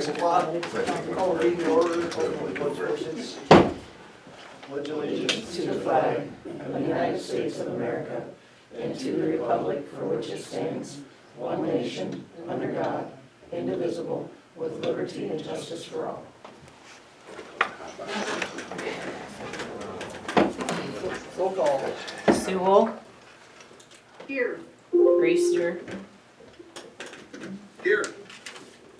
o'clock. Call the meeting to order. Pledge allegiance to the flag of the United States of America and to the republic for which it stands, one nation, under God, indivisible, with liberty and justice for all. Roll call. Sewell. Here. Reister. Here.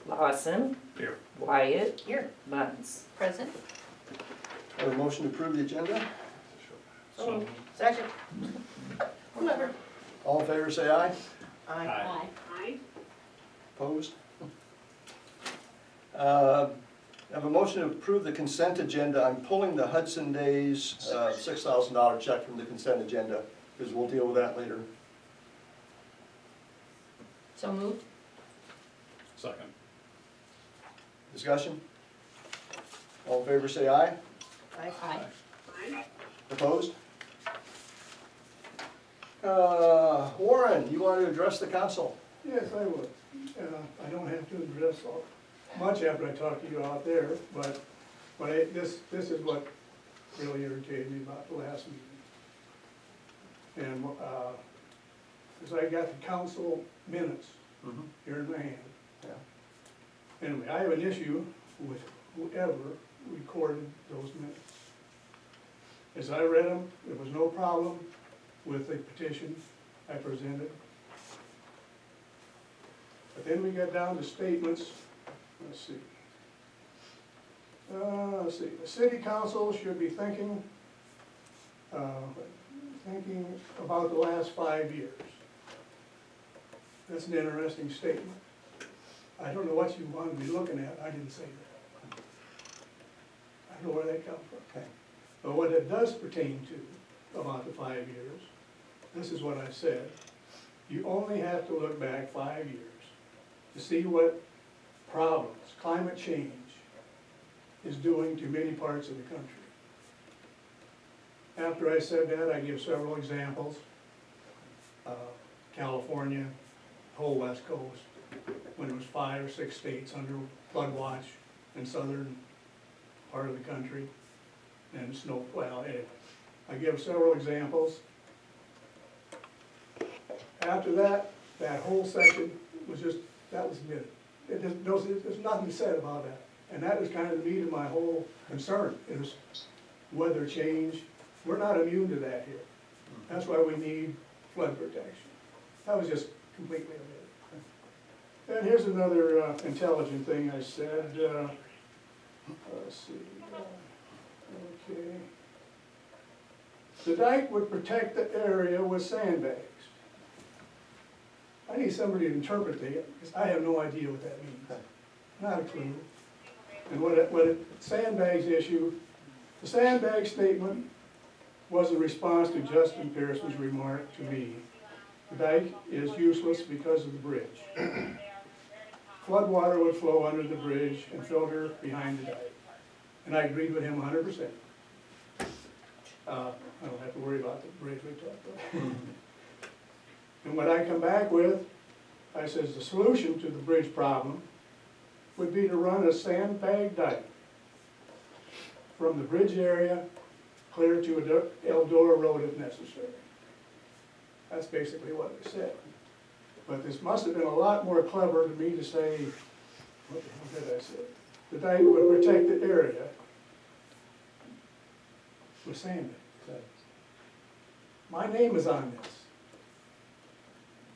Lawson. Here. Wyatt. Here. Bunce. Present. Have a motion to approve the agenda? So second. Whoever. All in favor, say aye. Aye. Aye. Opposed? Have a motion to approve the consent agenda. I'm pulling the Hudson Days $6,000 check from the consent agenda, because we'll deal with that later. So moved. Second. Discussion? All in favor, say aye. Aye. Aye. Opposed? Warren, you want to address the council? Yes, I would. I don't have to address much after I talk to you out there, but this is what really irritated me about the last meeting. And as I got the council minutes here in my hand. Yeah. Anyway, I have an issue with whoever recorded those minutes. As I read them, there was no problem with the petition I presented. But then we got down to statements. Let's see. The city council should be thinking about the last 5 years. That's an interesting statement. I don't know what you want to be looking at. I didn't say that. I don't know where that comes from. Okay. But what it does pertain to about the 5 years, this is what I said. You only have to look back 5 years to see what problems climate change is doing to many parts of the country. After I said that, I give several examples. California, whole West Coast, when it was 5 or 6 states under flood watch in southern part of the country, and snow, well, anyway. I give several examples. After that, that whole section was just, that was it. There's nothing said about that. And that was kind of the meat of my whole concern, is weather change. We're not immune to that here. That's why we need flood protection. That was just completely omitted. And here's another intelligent thing I said. Let's see. Okay. The dike would protect the area with sandbags. I need somebody to interpret that, because I have no idea what that means. Not a clue. And what a sandbags issue, the sandbag statement was a response to Justin Pearson's remark to me. The dike is useless because of the bridge. Floodwater would flow under the bridge and filter behind the dike. And I agreed with him 100%. I don't have to worry about the bridge we talked about. And what I come back with, I says the solution to the bridge problem would be to run a sandbag dike from the bridge area clear to Eldora Road if necessary. That's basically what I said. But this must have been a lot more clever to me to say, what the hell did I say? The dike would protect the area with sandbags. My name is on this.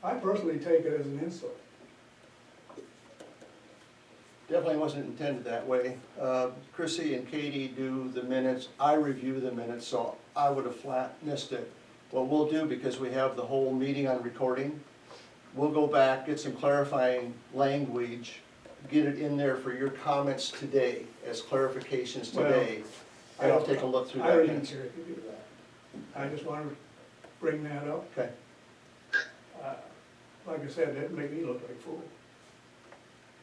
I personally take it as an insult. Definitely wasn't intended that way. Chrissy and Katie do the minutes. I review the minutes, so I would have flat missed it. What we'll do, because we have the whole meeting on recording, we'll go back, get some clarifying language, get it in there for your comments today as clarifications today. And I'll take a look through I that. don't even minutes. care if you do that. I just want to bring that up. Okay. Like I said, that'd make me look like a fool.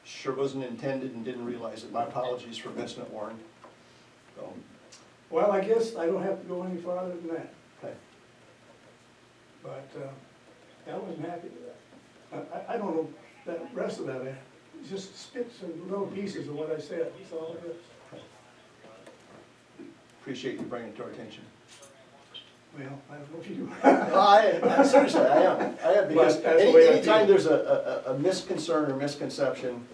Sure wasn't intended and didn't realize it. My apologies for missing it, Warren. So, Well, I guess I don't have to go any farther than that. okay. But I wasn't happy with that. I don't know, that rest of that just spits and little pieces of what I said, that's all it is. Appreciate you bringing it to our attention. Well, I don't know if you do. Seriously, I am, because But that's the way I anytime feel. there's a misconcern or misconception,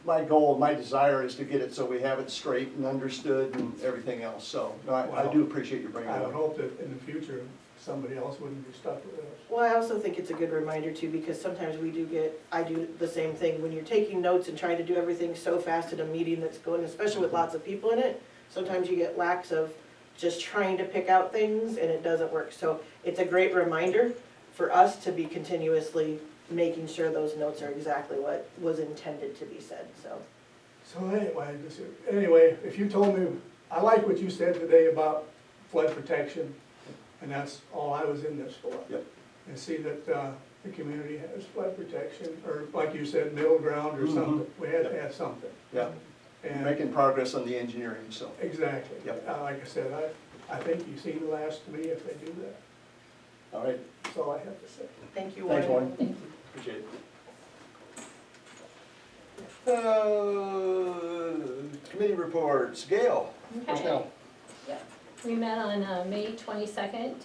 my goal, my desire is to get it so we have it straight and understood and everything else, so, no, I do appreciate you bringing I it would up. hope that in the future, somebody else wouldn't be stuck with us. Well, I also think it's a good reminder too, because sometimes I do the same thing, when you're taking notes and trying to do everything so fast in a meeting that's going, especially with lots of people in it, sometimes you get lacks of just trying to pick out things and it doesn't work. So it's a great reminder for us to be continuously making sure those notes are exactly what was intended to be said, so. So anyway, if you told me, I like what you said today about flood protection, and that's all I was in this for. Yep. And see that, the community has flood protection, or like you said, middle ground or something, we had to have something. Yeah, And making progress on the engineering, so. exactly. Yep. Like I said, I think you've seen the last of me if they do that. All right, That's all I have to say. Thank you, thanks, Warren. Warren. Appreciate it. Committee reports, Gail, personnel. We met on May 22nd.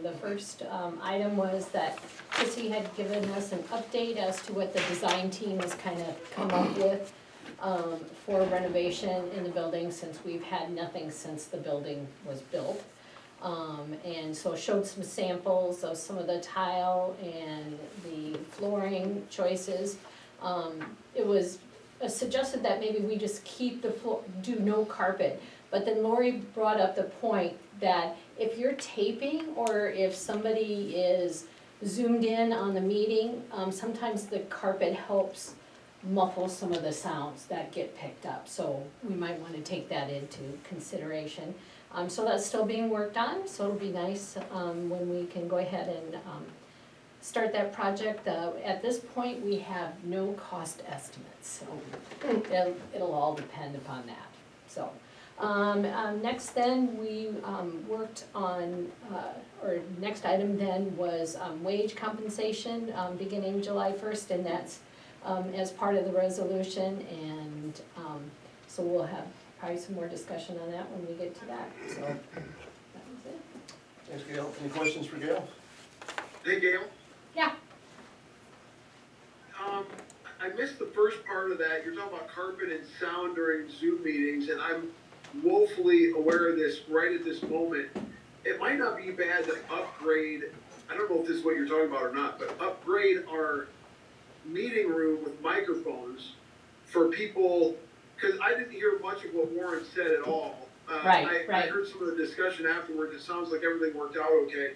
The first item was that Chrissy had given us an update as to what the design team has kind of come up with for renovation in the building, since we've had nothing since the building was built. And so showed some samples of some of the tile and the flooring choices. It was suggested that maybe we just keep the floor, do no carpet. But then Lori brought up the point that if you're taping or if somebody is zoomed in on the meeting, sometimes the carpet helps muffle some of the sounds that get picked up. So we might wanna take that into consideration. So that's still being worked on, so it'll be nice when we can go ahead and start that project. At this point, we have no cost estimates, so it'll all depend upon that, so. Next then, we worked on, or next item then was wage compensation beginning July 1st, and that's as part of the resolution, and so we'll have probably some more discussion on that when we get to that, so that was it. Thanks, Gail. Any questions for Gail? Hey, Gail. Yeah. I missed the first part of that. You're talking about carpet and sound during Zoom meetings, and I'm woefully aware of this right at this moment. It might not be bad to upgrade, I don't know if this is what you're talking about or not, but upgrade our meeting room with microphones for people, because I didn't hear much of what Warren said at all. Right. I heard some of the discussion afterwards. It sounds like everything worked out okay.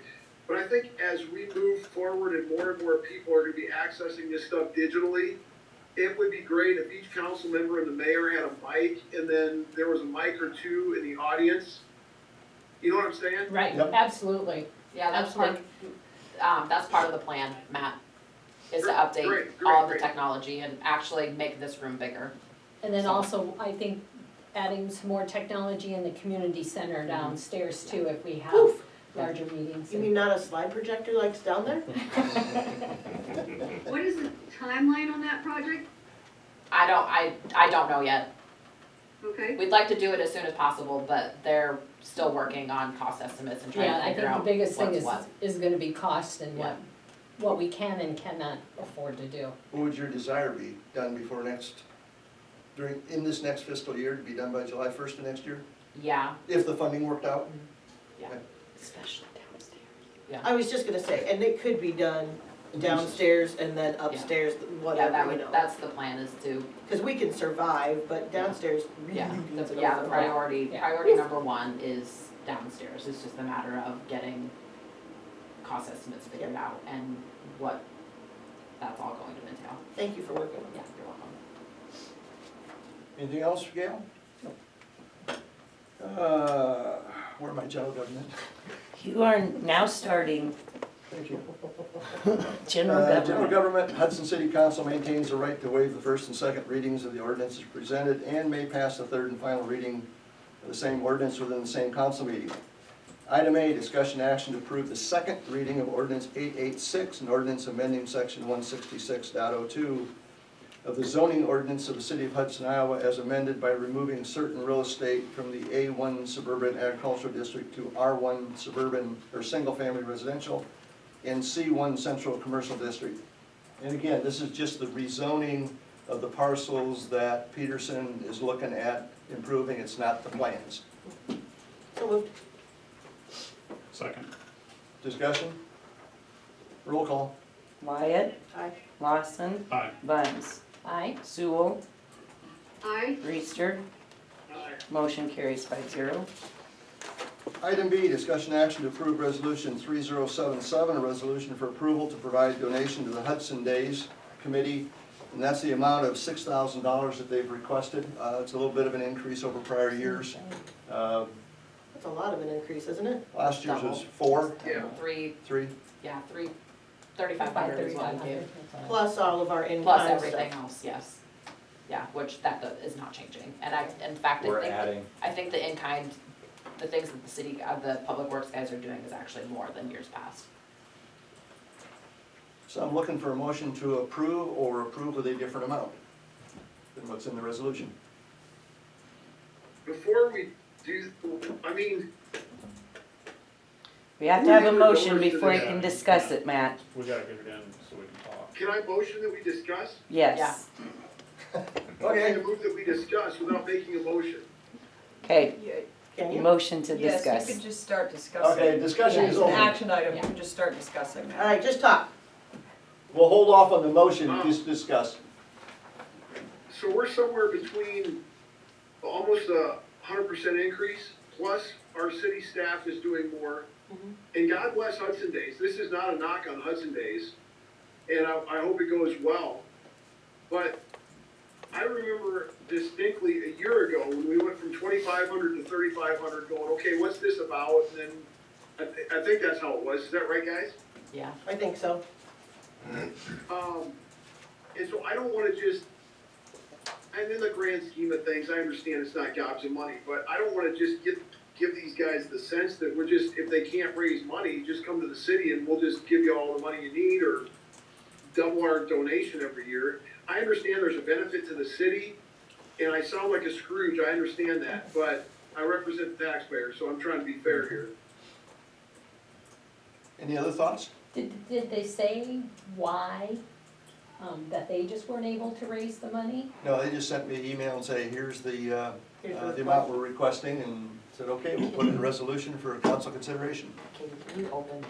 But I think as we move forward and more people are gonna be accessing this stuff digitally, it would be great if each council member and the mayor had a mic, and then there was a mic or two in the audience. You know what I'm saying? Right, Yep. absolutely. Yeah, that's part of the plan, Matt, is to update Great, all of the great. technology and actually make this room bigger. And then also, I think, adding some more technology in the community center downstairs too, if we have Poof. larger meetings. You mean not a slide projector like's down there? What is the timeline on that project? I don't know yet. Okay, We'd like to do it as soon as possible, but they're still working on cost estimates and trying Yeah, to I figure think the out biggest thing what's is, what. is gonna be cost and Yeah. what we can and cannot afford to do. What would your desire be done before in this next fiscal year, to be done by July 1st of next year? Yeah, If the funding worked out? yeah, Okay. especially downstairs. I was just gonna say, and it could be done downstairs and then upstairs, Yeah, whatever, that you would, know. that's the plan, is to, Cause we can survive, but downstairs really yeah, needs the it over. priority, Yeah. priority number one is downstairs. It's just a matter of getting cost estimates figured out and what that's all going to entail. Thank you for working on Yeah, that. you're welcome. Anything else for Gail? Where am I, general government? You are now starting Thank you. general General government. government, Hudson City Council maintains the right to waive the first and second readings of the ordinances presented and may pass the third and final reading of the same ordinance within the same council meeting. Item A, discussion action to approve the second reading of ordinance 886, an ordinance amending section 166.02 of the zoning ordinance of the city of Hudson, Iowa, as amended by removing certain real estate from the A1 suburban agricultural district to R1 suburban or single-family residential and C1 central commercial district. And again, this is just the rezoning of the parcels that Peterson is looking at improving. It's not the plans. So moved. Second. Discussion? Roll call. Wyatt, Aye. Lawson, Aye. Buns, Aye. Sewell, Aye. Reister. Motion carries 5-0. Item B, discussion action to approve resolution 3077, a resolution for approval to provide donation to the Hudson Days Committee. And that's the amount of $6,000 that they've requested. It's a little bit of an increase over prior years. That's a lot of an increase, isn't it? Last year's was 4, Yeah. 3. 3,500 is what we gave, Plus all of our in-kind plus stuff. everything else, yes. Yeah, which that is not changing, and in fact, We're adding, I think the in-kind, the things that the city, the public works guys are doing is actually more than years past. So I'm looking for a motion to approve or approve with a different amount than what's in the resolution. Before we do, I mean, We have to have a motion before you can discuss it, Matt. We gotta get it in so we can talk. can I motion that we discuss? Yes. Okay, I move that we discuss without making a motion. Okay, Can you? motion to Yes, discuss. you could just start discussing. Okay, discussion It's is an open. action item, you Yeah. can just start discussing All that. right, just talk. We'll hold off on the motion, just discuss. So we're somewhere between almost 100% increase, plus our city staff is doing more. And God bless Hudson Days, this is not a knock on Hudson Days, and I hope it goes well. But I remember distinctly a year ago when we went from 2,500 to 3,500 going, okay, what's this about? And then, I think that's how it was, is that right, guys? Yeah. I think so. And so I don't wanna just, and in the grand scheme of things, I understand it's not gobs of money, but I don't wanna just give these guys the sense that we're just, if they can't raise money, just come to the city and we'll just give you all the money you need or double our donation every year. I understand there's a benefit to the city, and I sound like a Scrooge, I understand that, but I represent the taxpayers, so I'm trying to be fair here. Any other thoughts? Did they say why, that they just weren't able to raise the money? No, they just sent me an email and say, here's the Here's the the amount we're requesting, and said, okay, we'll put it in a resolution for council consideration. Can you open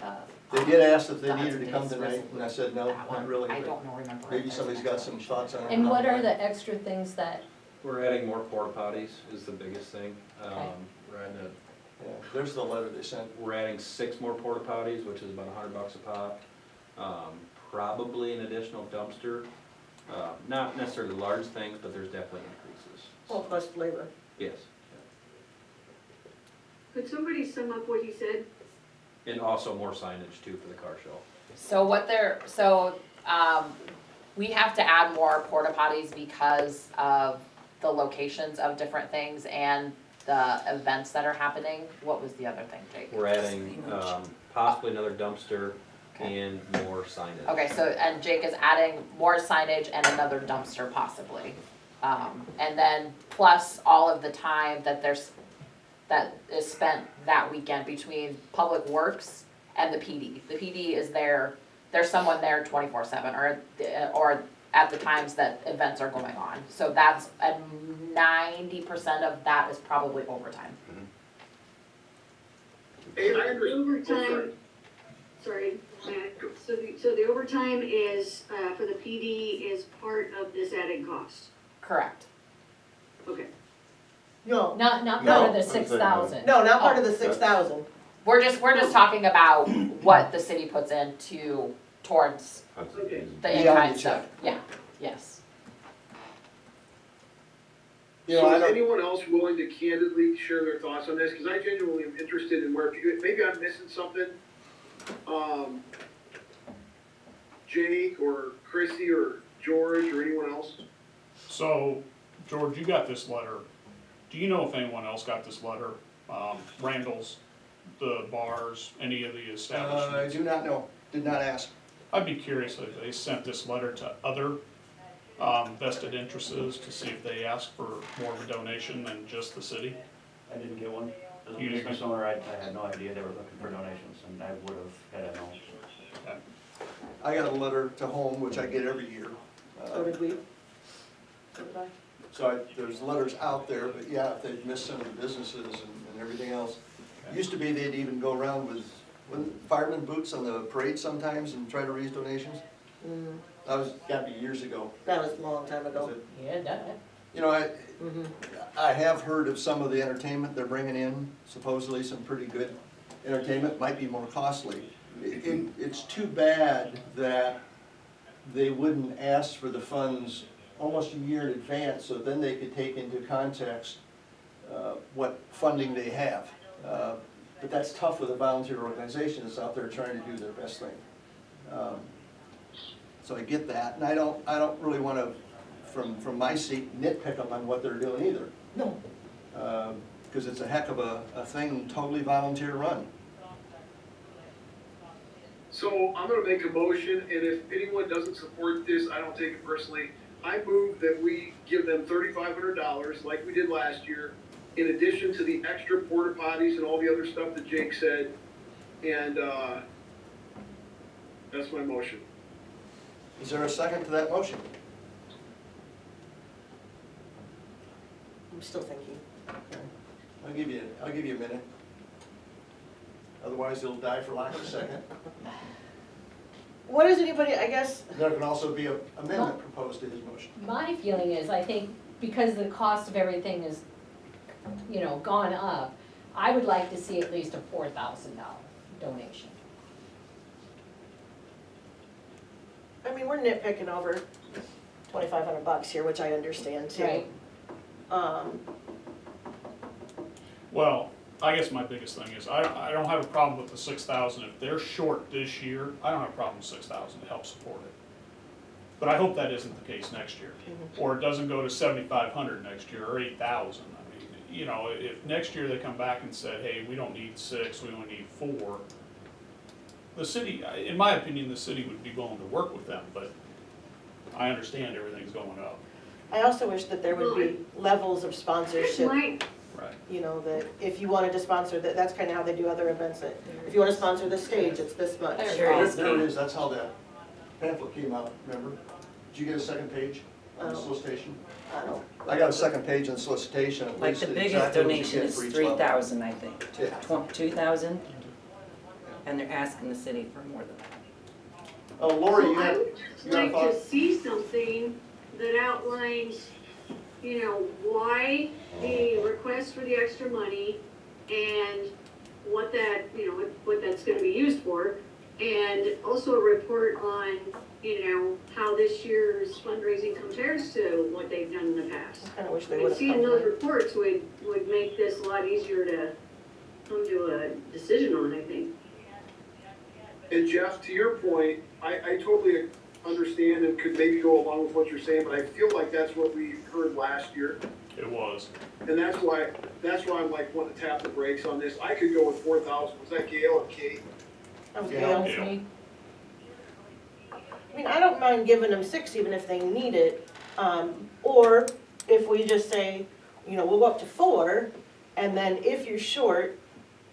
They did ask if they the needed to Hudson come Days tonight, and I said, no, that not one? really. I but don't know, remember. Maybe somebody's got some thoughts on it. And what are the extra things that, we're adding more porta potties is the biggest thing. Okay. We're adding Yeah, there's the letter they sent. we're adding 6 more porta potties, which is about $100 a pop. Probably an additional dumpster. Not necessarily large things, but there's definitely increases. Well, plus labor. Yes. Could somebody sum up what he said? And also more signage too for the car show. So we have to add more porta potties because of the locations of different things and the events that are happening. What was the other thing, Jake? We're adding possibly another dumpster and more signage. Okay, so, and Jake is adding more signage and another dumpster possibly. And then plus all of the time that that is spent that weekend between Public Works and the PD. The PD is there, there's someone there 24/7 or at the times that events are going on. So that's, and 90% of that is probably overtime. Hey, I understand. Overtime, sorry, Matt, so the overtime is, for the PD is part of this added cost? Correct. Okay. No, not part No. of the 6,000? no, not part of the 6,000. We're just talking about what the city puts into towards Okay. the Beyond in-kind the stuff. check. Yeah, yes. You know, So I is don't, anyone else willing to candidly share their thoughts on this? Because I genuinely am interested in where, maybe I'm missing something. Jake or Chrissy or George or anyone else? So, George, you got this letter. Do you know if anyone else got this letter? Randall's the bars, any of the I establishments? do not know, did not ask. I'd be curious if they sent this letter to other vested interests to see if they asked for more of a donation than just the city. I didn't get one. As a You didn't business owner, I had no idea they were looking for donations, and I would have had I known. Okay. I got a letter to home, which I get every year. So did we? So did I? So there's letters out there, but yeah, if they've missed some of the businesses and everything else. Used to be they'd even go around with fireman boots on the parade sometimes and try to raise donations. Mm, That was, gotta be years ago. that was a long time ago. Was it? Yeah, that, You know, Mhm. I have heard of some of the entertainment they're bringing in, supposedly some pretty good entertainment, might be more costly. It's too bad that they wouldn't ask for the funds almost a year in advance, so then they could take into context what funding they have. But that's tough with a volunteer organization that's out there trying to do their best thing. So I get that, and I don't really wanna, from my seat, nitpick them on what they're doing either. No. Because it's a heck of a thing, totally volunteer run. So I'm gonna make a motion, and if anyone doesn't support this, I don't take it personally. I move that we give them $3,500, like we did last year, in addition to the extra porta potties and all the other stuff that Jake said. And, that's my motion. Is there a second to that motion? I'm still thinking. Okay. I'll give you a minute. Otherwise, it'll die for lack of a second. What is anybody, I guess, There can also be an amendment proposed to his motion. my feeling is, I think, because the cost of everything is, you know, gone up, I would like to see at least a $4,000 donation. I mean, we're nitpicking over $2,500 here, which I understand too. Right. Well, I guess my biggest thing is, I don't have a problem with the 6,000. If they're short this year, I don't have a problem with 6,000 to help support it. But I hope that isn't the case next year. Or it doesn't go to 7,500 next year, or 8,000. I mean, you know, if next year they come back and said, hey, we don't need 6, we only need 4, the city, in my opinion, the city would be willing to work with them, but I understand everything's going up. I also wish that there would be levels of sponsorship, My, Right. you know, that if you wanted to sponsor, that's kind of how they do other events. That if you want to sponsor the stage, it's this much. There it is. There it is, that's how that pamphlet came out, remember? Did you get a second page on the Oh. solicitation? I don't. I got a second page on the solicitation. It Like the listed biggest exactly what you donation get is for each level. 3,000, I think, Yeah. 2,000, and they're asking the city for more than that. Oh, Lori, so you I had, would just you had a like thought? to see something that outlines, you know, why the request for the extra money and what that, you know, what that's gonna be used for. And also a report on, you know, how this year's fundraising compares to what they've done in the past. I kind of wish they And would have seeing come. those here. reports would make this a lot easier to come to a decision on, I think. And Jeff, to your point, I totally understand and could maybe go along with what you're saying, but I feel like that's what we heard last year. It was. And that's why I'm like, wanting to tap the brakes on this. I could go with 4,000. Was that Gail and Kate? That was Yeah. Gail. That's me. I mean, I don't mind giving them 6 even if they need it. Or if we just say, you know, we'll go up to 4, and then if you're short,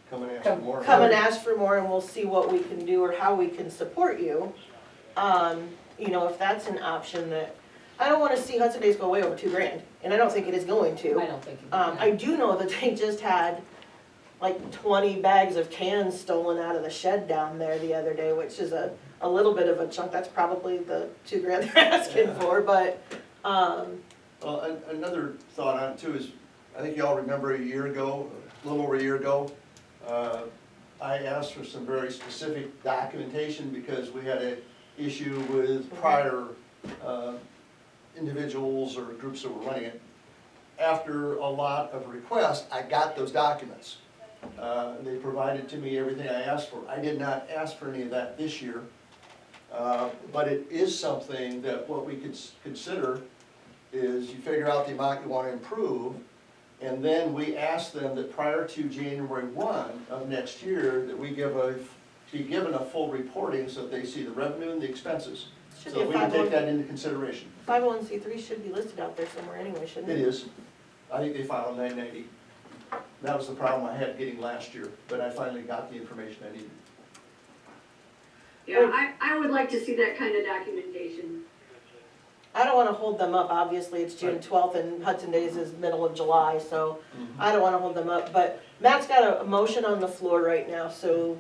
Come and ask for more. come and ask for more and we'll see what we can do or how we can support you. You know, if that's an option that, I don't wanna see Hudson Days go way over $2,000, and I don't think it is going to. I don't think. I do know that they just had like 20 bags of cans stolen out of the shed down there the other day, which is a little bit of a chunk. That's probably the $2,000 they're asking for, but, Well, another thought on it too is, I think you all remember a year ago, a little over a year ago, I asked for some very specific documentation because we had an issue with prior individuals or groups that were running it. After a lot of requests, I got those documents. They provided to me everything I asked for. I did not ask for any of that this year. But it is something that what we could consider is you figure out the amount you want to improve, And then we asked them that prior to January 1 of next year, that we be given a full reporting so that they see the revenue and the expenses. Should be So a we can take 501 that into consideration. 501c3 should be listed out there somewhere anyway, shouldn't It it? is. I think they filed 990. That was the problem I had getting last year, but I finally got the information I needed. Yeah, I would like to see that kind of documentation. I don't wanna hold them up, obviously, it's June 12th and Hudson Days is middle of July, so I don't wanna hold them up, but Matt's got a motion on the floor right now, so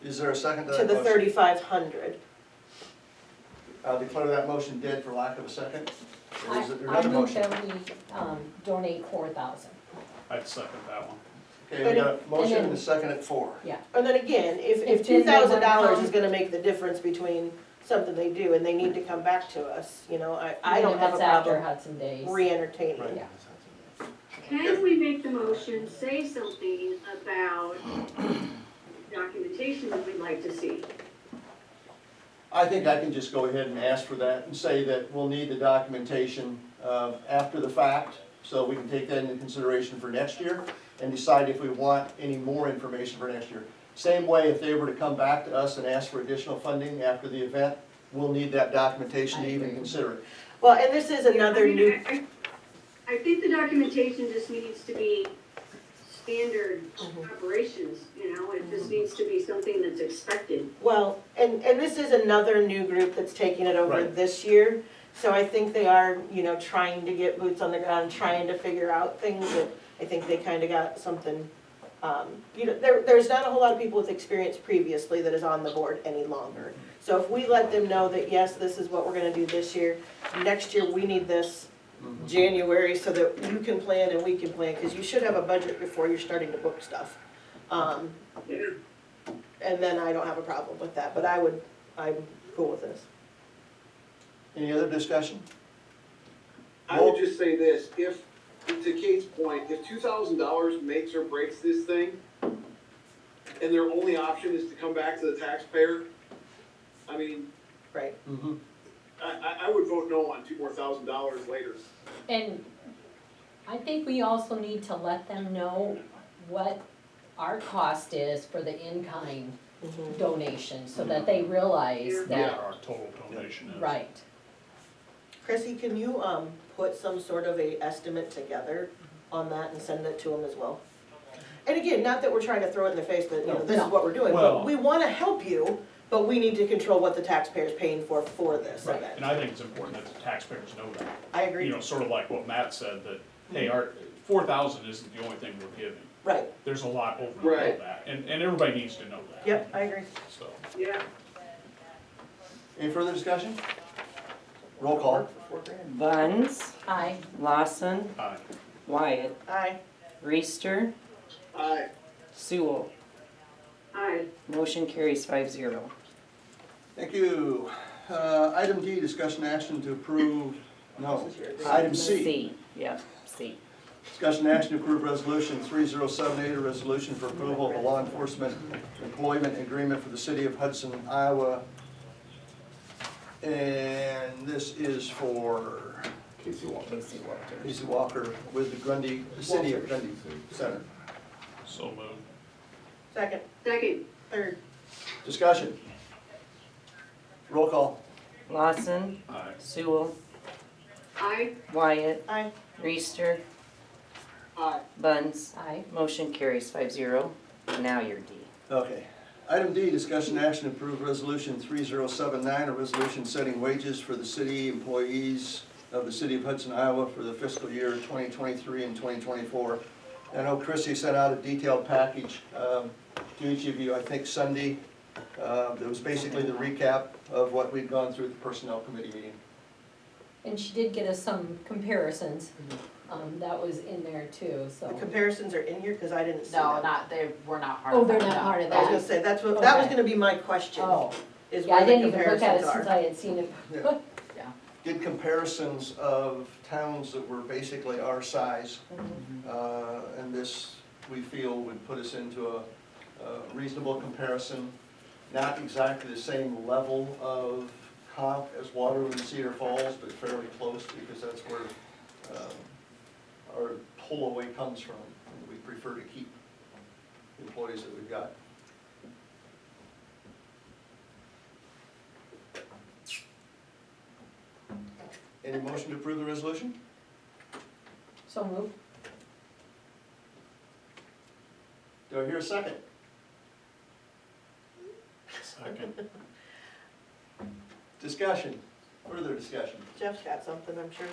Is there a second to to that the motion? 3,500. I'll declare that motion dead for lack of a second. Or is there I another move motion? that we, donate 4,000. I'd second that one. Okay, we got a motion then- and a second at 4. And then again, if If $2,000 then they wanna is come- gonna make the difference between something they do and they need to come back to us, you know, I Even don't if have a it's after problem Hudson Days. re-entertaining. Right. Yeah. Can we make the motion, say something about documentation that we'd like to see? I think I can just go ahead and ask for that and say that we'll need the documentation after the fact, so we can take that into consideration for next year and decide if we want any more information for next year. Same way, if they were to come back to us and ask for additional funding after the event, we'll need that documentation to even agree. consider it. Well, and this is another I mean, new, I think the documentation just needs to be standard Mhm. operations, you know, it just needs to be something that's expected. well, and this is another new group that's taking it over Right. this year. So I think they are, you know, trying to get boots on the ground, trying to figure out things that I think they kinda got something, you know, there's not a whole lot of people with experience previously that is on the board any longer. So if we let them know that, yes, this is what we're gonna do this year, next year we need this January so that you can plan and we can plan, cause you should have a budget before you're starting to book stuff. Yeah. And then I don't have a problem with that, but I'm cool with this. Any other discussion? I would just say this, if, to Kate's point, if $2,000 makes or breaks this thing, and their only option is to come back to the taxpayer, I mean, Right. Mm-hmm. I would vote no on $2,000 later. And I think we also need to let them know what our cost is for the in-kind Mhm. donation, so that they realize Yeah, that, our total donation is. right. Chrissy, can you, put some sort of a estimate together on that and send it to them as well? And again, not that we're trying to throw it in their face, that, you know, this is what we're doing, but Well- we wanna help you, but we need to control what the taxpayer's paying for this Right, event. and I think it's important that the taxpayers know that. I agree. You know, sort of like what Matt said, that, hey, our 4,000 isn't the only thing we're giving. Right, There's a lot over and Right. above that, and everybody needs to know that. yep, I agree. So, Yeah. Any further discussion? Roll call. Buns, Aye. Lawson, aye. Wyatt, Aye. Reister, Aye. Sewell. Aye. Motion carries 5-0. Thank you. Item D, discussion action to approve, no, This is yours. item C. C, yep, C. Discussion action to approve resolution 3078, a resolution for approval of a law enforcement employment agreement for the city of Hudson, Iowa. And this is for Casey Walker. Casey Walker with the city of Grundy Center. So moved. Second, Second. third, Discussion. Roll call. Lawson, Aye. Sewell, Aye. Wyatt, aye. Reister, Aye. Buns. Aye. Motion carries 5-0. Now you're D. Okay. Item D, discussion action to approve resolution 3079, a resolution setting wages for the city employees of the city of Hudson, Iowa for the fiscal year 2023 and 2024. I know Chrissy sent out a detailed package to each of you, I think Sunday. That was basically the recap of what we'd gone through at the personnel committee meeting. And she did get us some comparisons, that was in there too, The so. comparisons are in here, cause I didn't see No, them. they were not part Oh, of that, they're not no. part of I was gonna that? say, that was Okay. gonna be my question, Oh, is yeah, where I the didn't even look at it comparisons since are. I had seen it. Yeah. Did comparisons of towns that were basically our size. And this, we feel, would put us into a reasonable comparison. Not exactly the same level of comp as Waterloo and Cedar Falls, but fairly close because that's where our pull away comes from. We prefer to keep the employees that we've got. Any motion to approve the resolution? So move. Do I hear a second? Second. Discussion, further discussion. Jeff's got something, I'm sure.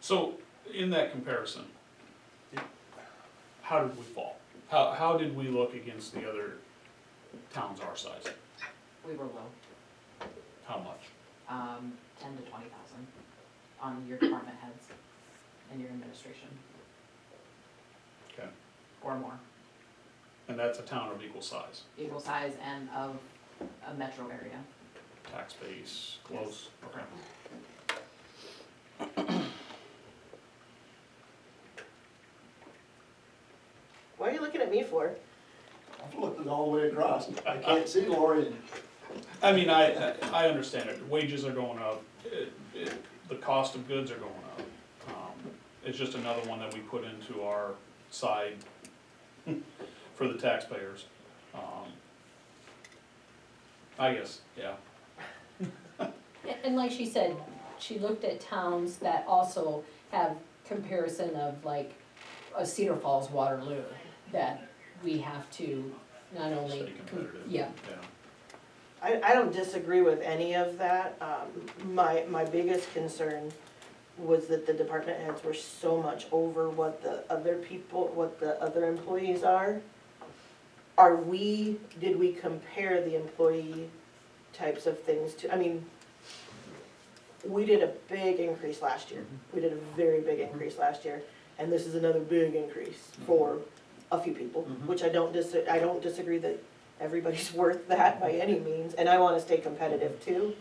So, in that comparison, how did we fall? How did we look against the other towns our size? We were low, How much? 10 to 20,000 on your department heads and your administration, Okay. or more, And that's a town of equal size, equal size and of a metro area. tax base, close, okay. What are you looking at me for? I've looked it all the way across. I can't see Lori. I mean, I understand it, wages are going up, the cost of goods are going up. It's just another one that we put into our side for the taxpayers. I guess, yeah. And like she said, she looked at towns that also have comparison of like a Cedar Falls, Waterloo, that we have to not only. Stay competitive. Yeah, Yeah. I don't disagree with any of that. My biggest concern was that the department heads were so much over what the other people, what the other employees are. Did we compare the employee types of things to, I mean, we did a big increase last year. We did a very big increase last year, and this is another big increase for a few people, which I don't disagree that everybody's worth that by any means, and I wanna stay competitive too.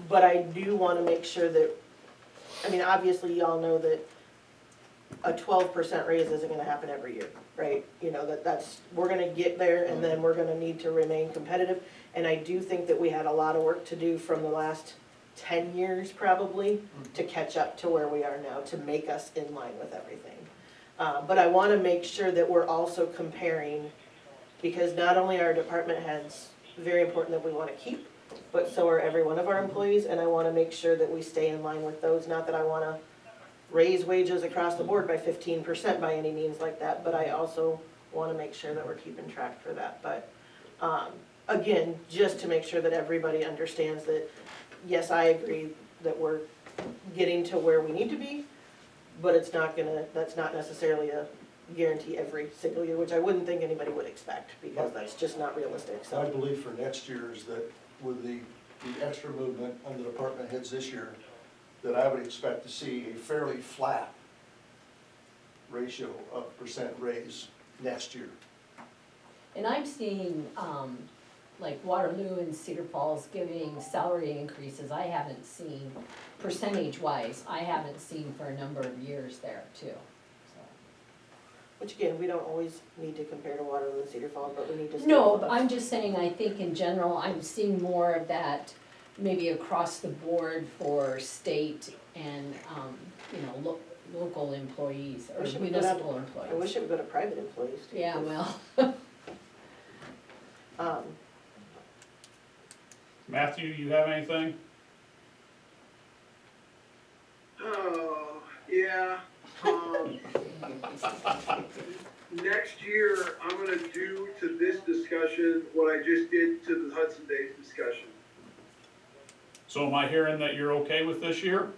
But I do wanna make sure that, I mean, obviously y'all know that a 12% raise isn't gonna happen every year, right? You know, we're gonna get there and then we're gonna need to remain competitive. And I do think that we had a lot of work to do from the last 10 years probably to catch up to where we are now, to make us in line with everything. But I wanna make sure that we're also comparing, because not only are department heads very important that we wanna keep, but so are every one of our employees, and I wanna make sure that we stay in line with those. Not that I wanna raise wages across the board by 15% by any means like that, but I also wanna make sure that we're keeping track for that. But, again, just to make sure that everybody understands that, yes, I agree that we're getting to where we need to be, but that's not necessarily a guarantee every single year, which I wouldn't think anybody would expect, because that's just not realistic, My so. belief for next year is that with the extra movement on the department heads this year, that I would expect to see a fairly flat ratio of percent raise next year. and I'm seeing, like Waterloo and Cedar Falls giving salary increases I haven't seen, percentage-wise, I haven't seen for a number of years there too, so. Which again, we don't always need to compare to Waterloo and Cedar Falls, but we need to. stay No, close. but I'm just saying, I think in general, I'm seeing more of that maybe across the board for state and, local employees or Wish it would go municipal I employees. wish it would go to private employees too. Yeah, well, Matthew, you have anything? Oh, yeah. Next year, I'm gonna do to this discussion what I just did to the Hudson Days discussion. So am I hearing that you're okay with this year?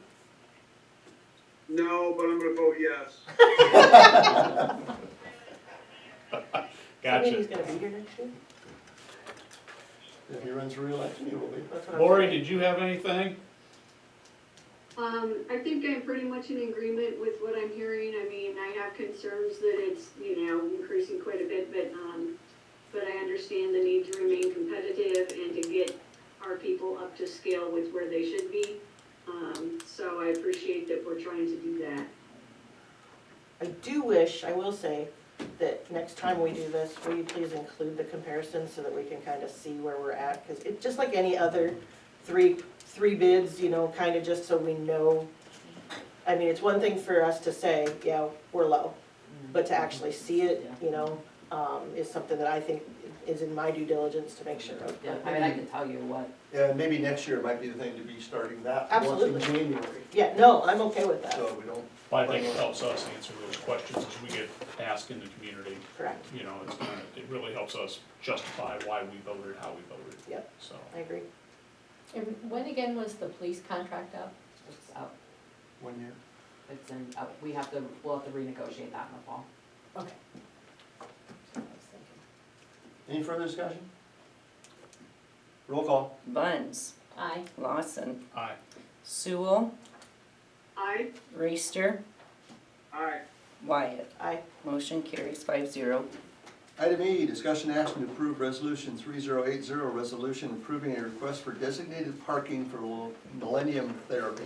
No, but I'm gonna vote yes. I mean, he's Gotcha. gonna be here next year? If he runs for reelection, he will be. That's what I'm Lori, saying. did you have anything? I think I'm pretty much in agreement with what I'm hearing. I mean, I have concerns that it's, increasing quite a bit, but I understand the need to remain competitive and to get our people up to scale with where they should be. So I appreciate that we're trying to do that. I do wish, I will say, that next time we do this, will you please include the comparison so that we can kind of see where we're at? Because it's just like any other three bids, kind of just so we know I mean, it's one thing for us to say, yeah, we're low, but to actually see it, you know, is something that I think is in my due diligence to make sure of. Yeah, I mean, I can tell you what, Yeah, maybe next year might be the thing to be starting that once in Absolutely. January, Yeah, no, I'm okay with that, so we don't. But I think it helps us answer those questions as we get asked in the community. correct, You know, it really helps us justify why we voted, how we voted. Yep. So, I agree. And when again was the police contract up? it's up, 1 year. it's in, we'll have to renegotiate that in the fall. Okay. Any further discussion? Roll call. Buns, Aye. Lawson, aye. Sewell, I, Reister, Alright, Wyatt. Aye. Motion carries 5-0. Item E, discussion action to approve resolution 3080, resolution approving a request for designated parking for Millennium Therapy.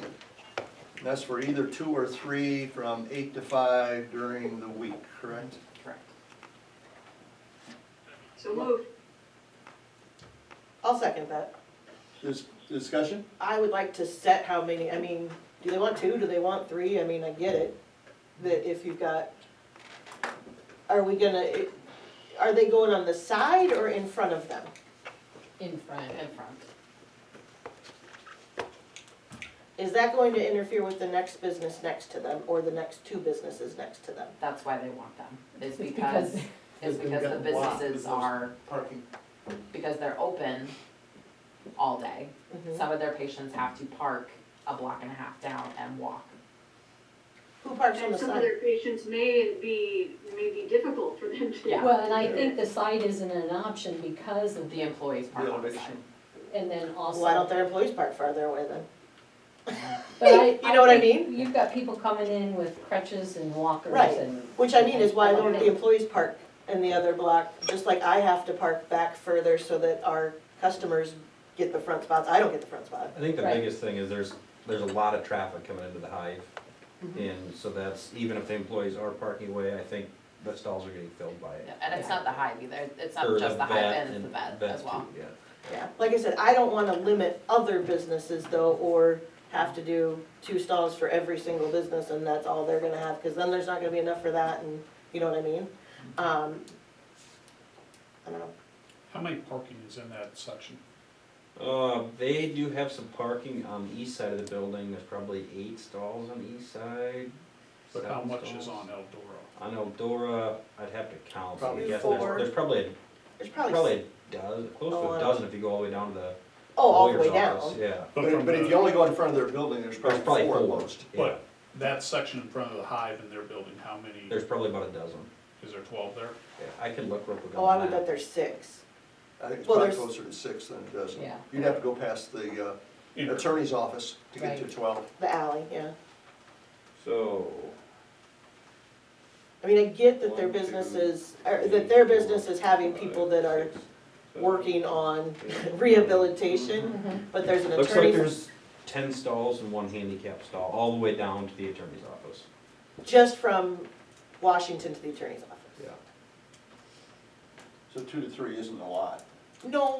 And that's for either 2 or 3 from 8 to 5 during the week, correct? Correct. so moved. I'll second that. Discussion? I would like to set how many, I mean, do they want 2, do they want 3? I mean, I get it, that if you've got, are we gonna, are they going on the side or in front of them? In front. In front. Is that going to interfere with the next business next to them, or the next 2 businesses next to them? That's why they want them, is It's because, because- is because the businesses are, Parking. because they're open all day. Mhm. Some of their patients have to park a block and a half down and walk. Who parks on And the some of side? their patients may be difficult for them to. Yeah. Well, and I think the side isn't an option because of The employees park on the side. and then also. Why don't their employees park farther away then? But You know what I think mean? You've got people coming in with crutches and walkers Right. and. Which I mean is why and don't the employees park in the other block, just like I have to park back further so that our customers get the front spots, I don't get the front spot. I think the Right. biggest thing is there's a lot of traffic coming into the Hive. And so that's, even if the employees are parking away, I think the stalls are getting filled by it. And it's not the Hive either, it's Or not just the Hive vet and it's the vet vet as well. too, yeah. Yeah, like I said, I don't wanna limit other businesses though, or have to do 2 stalls for every single business and that's all they're gonna have, cause then there's not gonna be enough for that and, you know what I mean? I don't know. How many parking is in that section? They do have some parking on the east side of the building, there's probably 8 stalls on the east side. But how 7 much is stalls. on Eldora? On Eldora, I'd have to count, so I Probably guess 4. there's probably, There's probably probably, a dozen, close Oh, to a dozen if you go all the way down to the all the lawyer's way office, down. yeah. But from But if the- you only go in front of their building, there's There's probably probably 4 at 4. most. Yeah. But that section in front of the Hive in their building, how many, There's probably about a dozen. is there 12 there? Yeah, I could look real quick Oh, on I the would bet map. there's 6. I think it's Well, probably there's- closer to 6 than a dozen. Yeah. You'd have to go past the attorney's office to get to Right. 12. The alley, yeah. So, I mean, I get that their 1, 2, businesses, or 3, that their 4, business is having 5, people that are 6, 7, working on 8, rehabilitation, Mhm. but there's an Looks like attorney's, there's 10 stalls and 1 handicap stall, all the way down to the attorney's office. just from Washington to the attorney's office. Yeah. So 2 to 3 isn't a lot. No,